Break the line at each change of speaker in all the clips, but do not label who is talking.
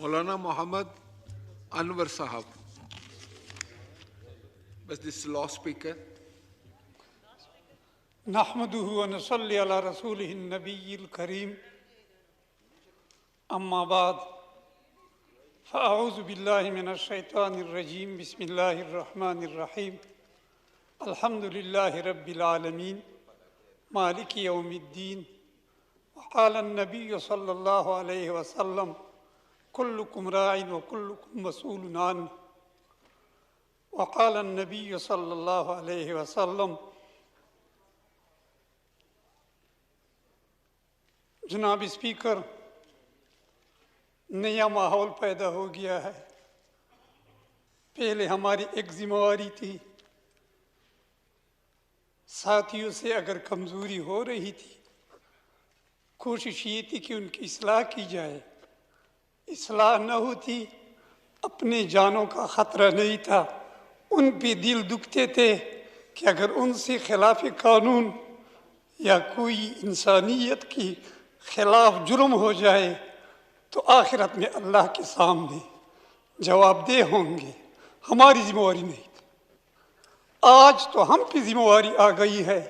مولانا محمد انور صاحب. But this law speaker.
نحمده ونصلي على رسوله النبي الكريم أما بعد فأعوذ بالله من الشيطان الرجيم بسم الله الرحمن الرحيم الحمد لله رب العالمين مالك يوم الدين وقال النبي صلى الله عليه وسلم كلكم راع وكلكم مسؤول عنه وقال النبي صلى الله عليه وسلم. جناب اسپیکر، نیا ماحول پیدا ہو گیا ہے. پہلے ہماری ایک ذمہ داری تھی، ساتھیوں سے اگر کمزوری ہو رہی تھی کوشش یہ تھی کہ ان کی اصلاح کی جائے. اصلاح نہ ہوتی، اپنے جانوں کا خطرہ نہیں تھا، ان پہ دل دکھتے تھے کہ اگر ان سے خلاف قانون یا کوئی انسانیت کی خلاف جرم ہو جائے تو آخرت میں اللہ کے سامنے جواب دہ ہوں گے. ہماری ذمہ داری نہیں تھی. آج تو ہم پہ ذمہ داری آ گئی ہے.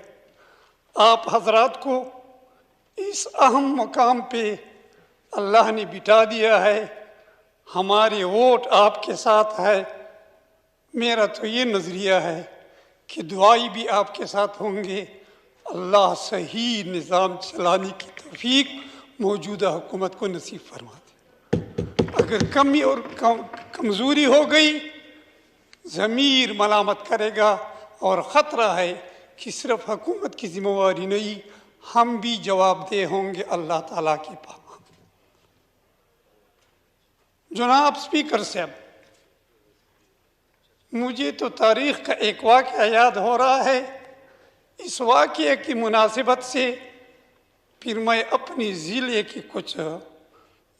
آپ حضرات کو اس اہم مقام پہ اللہ نے بٹھا دیا ہے. ہمارے ووٹ آپ کے ساتھ ہے. میرا تو یہ نظریہ ہے کہ دعائی بھی آپ کے ساتھ ہوں گے. اللہ صحیح نظام چلانے کی توفیق موجودہ حکومت کو نصیب فرما دے. اگر کمی اور کمزوری ہو گئی ضمیر ملامت کرے گا، اور خطرہ ہے کہ صرف حکومت کی ذمہ داری نہیں، ہم بھی جواب دہ ہوں گے اللہ تعالیٰ کے پاس. جناب اسپیکر صاحب، مجھے تو تاریخ کا ایک واقعہ یاد ہو رہا ہے. اس واقعے کی مناسبت سے پھر میں اپنی ضلع کی کچھ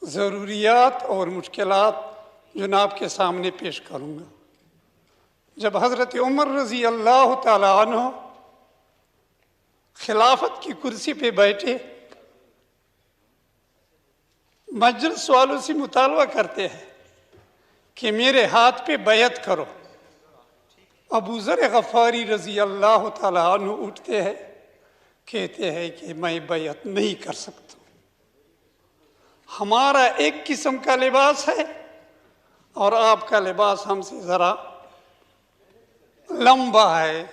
ضروریات اور مشکلات جناب کے سامنے پیش کروں گا. جب حضرت عمر رضی اللہ تعالیٰ عنہ خلافت کی کرسی پہ بیٹھے، مجلس والوں سے مطالبہ کرتے ہیں کہ میرے ہاتھ پہ بیعت کرو. ابو ذر غفاری رضی اللہ تعالیٰ عنہ اٹھتے ہیں، کہتے ہیں کہ میں بیعت نہیں کر سکتا. ہمارا ایک قسم کا لباس ہے اور آپ کا لباس ہم سے ذرا لمبا ہے،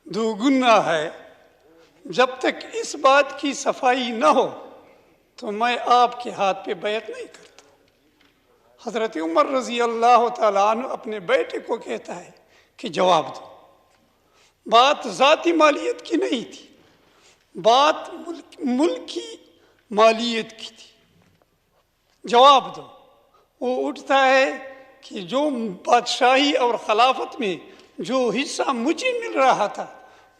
دوگنا ہے. جب تک اس بات کی صفائی نہ ہو تو میں آپ کے ہاتھ پہ بیعت نہیں کرتا. حضرت عمر رضی اللہ تعالیٰ عنہ اپنے بیٹے کو کہتا ہے کہ جواب دو. بات ذاتی مالیت کی نہیں تھی، بات ملکی مالیت کی تھی. جواب دو. وہ اٹھتا ہے کہ جو بادشاہی اور خلافت میں جو حصہ مجھے مل رہا تھا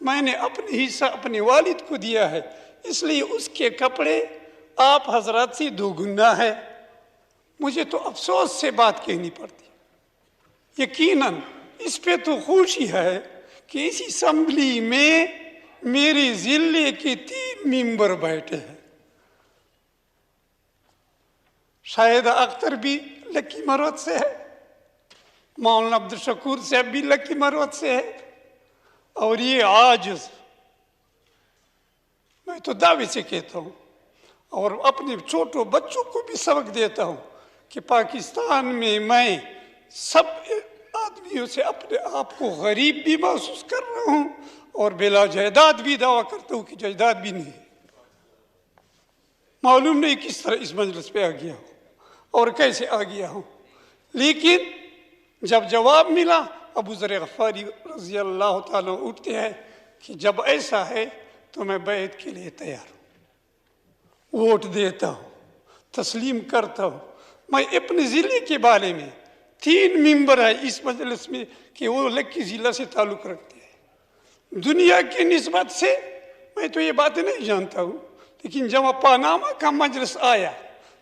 میں نے اپنے حصہ اپنے والد کو دیا ہے، اس لیے اس کے کپڑے آپ حضرات سے دوگنا ہے. مجھے تو افسوس سے بات کہنی پڑتی. یقیناً اس پہ تو خوشی ہے کہ اس اسمبلی میں میری ضلع کے 3 ممبر بیٹھے ہیں. شاہد اختر بھی لکی مروت سے ہے، مولانا عبدالشکور صاحب بھی لکی مروت سے ہے، اور یہ عاجز. میں تو دعوے سے کہتا ہوں اور اپنے چھوٹوں بچوں کو بھی سبق دیتا ہوں کہ پاکستان میں سب آدمیوں سے اپنے آپ کو غریب بھی محسوس کر رہا ہوں اور بلا جائیداد بھی دعویٰ کرتا ہوں کہ جائیداد بھی نہیں. معلوم نہیں کس طرح اس مجلس پہ آ گیا ہوں اور کیسے آ گیا ہوں، لیکن جب جواب ملا ابو ذر غفاری رضی اللہ تعالیٰ اٹھتے ہیں کہ جب ایسا ہے تو میں بیعت کے لیے تیار ہوں، ووٹ دیتا ہوں، تسلیم کرتا ہوں. میں اپنے ضلع کے بارے میں 3 ممبر ہے اس مجلس میں کہ وہ لکی ضلع سے تعلق رکھتے ہیں. دنیا کی نسبت سے میں تو یہ باتیں نہیں جانتا ہوں، لیکن جب پاناما کا مجلس آیا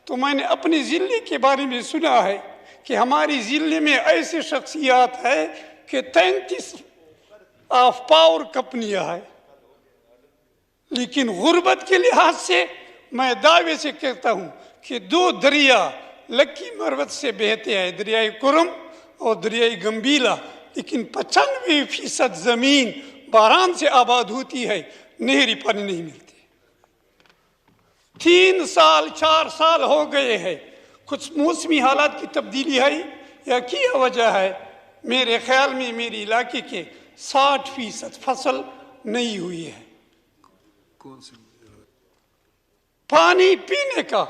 تو میں نے اپنے ضلع کے بارے میں سنا ہے کہ ہماری ضلع میں ایسے شخصیات ہیں کہ 33 آف پاور کمپنیاں ہیں. لیکن غربت کے لحاظ سے میں دعوے سے کہتا ہوں کہ 2 دریا لکی مروت سے بہتے ہیں دریائے کرم اور دریائے گمبیلا، لیکن 95% زمین باران سے آباد ہوتی ہے، نہری پانی نہیں ملتی۔ 3 سال 4 سال ہو گئے ہیں، کچھ موسمی حالات کی تبدیلی ہے یا کیا وجہ ہے؟ میرے خیال میں میری علاقے کے 60% فصل نہیں ہوئی ہے۔
کون سے؟
پانی پینے کا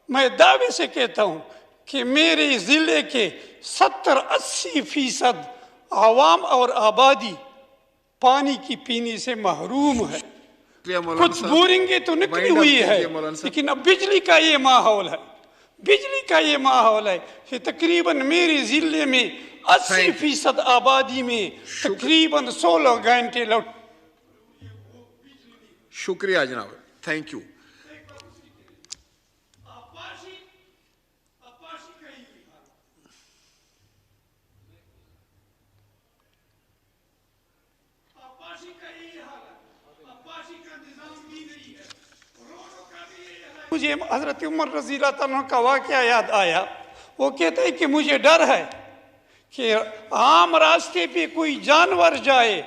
میں دعوے سے کہتا ہوں کہ میرے ضلع کے 70-80% عوام اور آبادی پانی کی پینے سے محروم ہے۔ کچھ بورنگیں تو نکلی ہوئی ہے، لیکن اب بجلی کا یہ ماحول ہے، بجلی کا یہ ماحول ہے کہ تقریباً میرے ضلع میں 80% آبادی میں تقریباً 16 گھنٹے لوٹ۔
شکریہ جناب، تھینک یو۔
مجھے حضرت عمر رضی اللہ عنہ کا واقعہ یاد آیا۔ وہ کہتا ہے کہ مجھے ڈر ہے کہ عام راستے پہ کوئی جانور جائے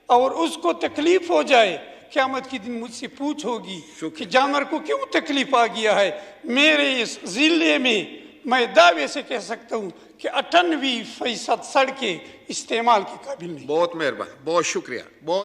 اور اس کو تکلیف ہو جائے، قیامت کے دن مجھ سے پوچھ ہوگی کہ جانور کو کیوں تکلیف آ گیا ہے۔ میرے اس ضلع میں دعوے سے کہہ سکتا ہوں کہ 98% سڑکیں استعمال کے قابل نہیں۔
بہت مہربانی، بہت شکریہ، بہت